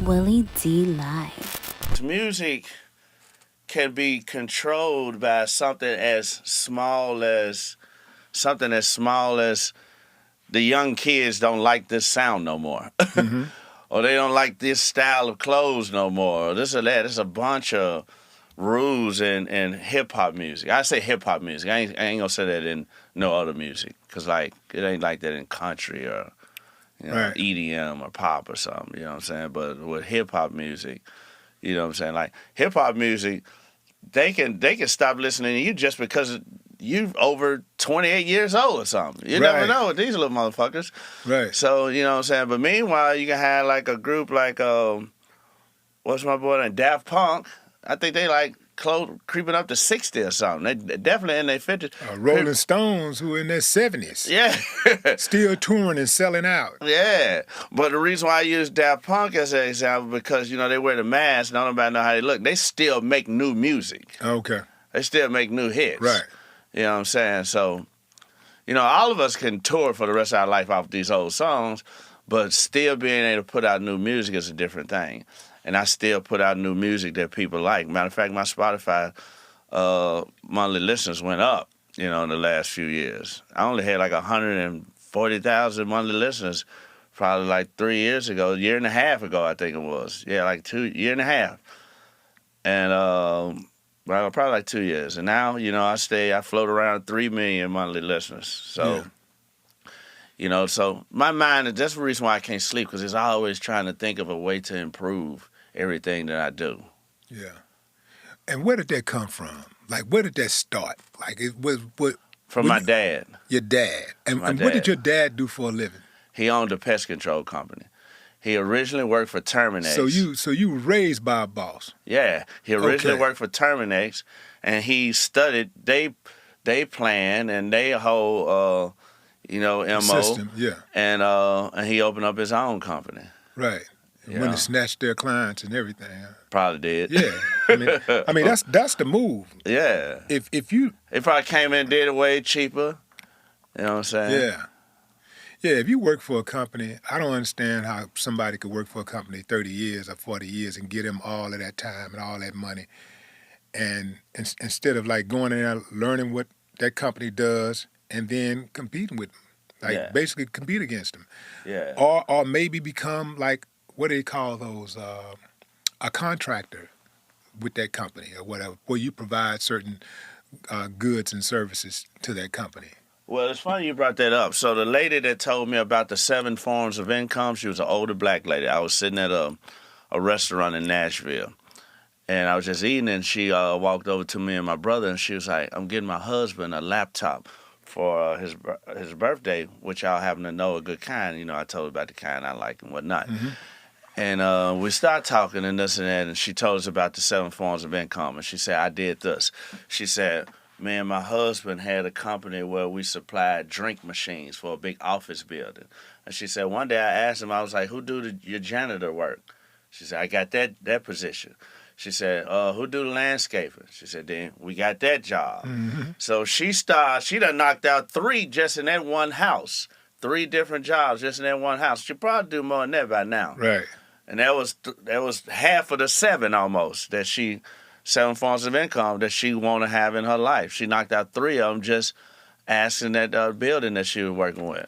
Willie D Live. Music can be controlled by something as small as the young kids don't like this sound no more. Mm-hmm. Or they don't like this style of clothes no more. Or this or that. There's a bunch of rules in hip hop music. I say hip hop music. I ain't gonna say that in no other music, cause like it ain't like that in country or Right. EDM or pop or something. You know what I'm saying? But with hip hop music, you know what I'm saying? Like hip hop music, they can stop listening to you just because you over 28 years old or something. You never Right. know with these little motherfuckers. Right. So, you know what I'm saying? But meanwhile, you can have like a group like, what's my boy name? Daft Punk. I think they like creeping up to 60 or something. They definitely in their 50s. Rolling Stones, who in their 70s, Yeah. still touring and selling out. Yeah. But the reason why I use Daft Punk as an example, because, they wear the mask, and nobody know how they look. They still make new music. Okay. They still make new hits. Right. You know what I'm saying? So, all of us can tour for the rest of our life off these old songs, but still being able to put out new music is a different thing. And I still put out new music that people like. Matter of fact, my Spotify monthly listeners went up, in the last few years. I only had like 140,000 monthly listeners probably like 3 years ago, a year and a half ago, I think it was. Yeah, like year and a half. And well, probably like 2 years. And now, I float around 3 million monthly listeners. So, so my mind, that's the reason why I can't sleep, because it's always trying to think of a way to improve everything that I do. Yeah. And where did that come from? Like, where did that start? Like, it was what? From my dad. Your dad. And My what dad. did your dad do for a living? He owned a pest control company. He originally worked for Terminex. So you were raised by a boss. Yeah. He originally Okay. worked for Terminex, and he studied they plan and they whole MO. System, yeah. And he opened up his own company. Right. And Yeah. when they snatched their clients and everything. Probably did. Yeah. I mean that's the move. Yeah. If you They probably came in and did it way cheaper. You know what I'm saying? Yeah. Yeah, if you work for a company, I don't understand how somebody could work for a company 30 years or 40 years and get them all of that time and all that money. And instead of like going in there, learning what that company does and then competing with them. Like Yeah. basically compete against them. Yeah. Or maybe become like, what do they call those, a contractor with that company or whatever, where you provide certain goods and services to that company. Well, it's funny you brought that up. So the lady that told me about the 7 forms of income, she was an older black lady. I was sitting at a restaurant in Nashville, and I was just eating, and she walked over to me and my brother, and she was like, I'm getting my husband a laptop for his birthday, which y'all happen to know a good kind. I told her about the kind I like and whatnot. Mm-hmm. And we started talking and this and that, and she told us about the 7 forms of income, and she said, I did this. She said, me and my husband had a company where we supplied drink machines for a big office building. And she said, one day I asked him, I was like, who do your janitor work? She said, I got that position. She said, who do the landscaping? She said, then we got that job. Mm-hmm. So she done knocked out 3 just in that one house. 3 different jobs just in that one house. She probably do more than that by now. Right. And that was half of the 7 almost that 7 forms of income that she want to have in her life. She knocked out 3 of them just asking that building that she was working with.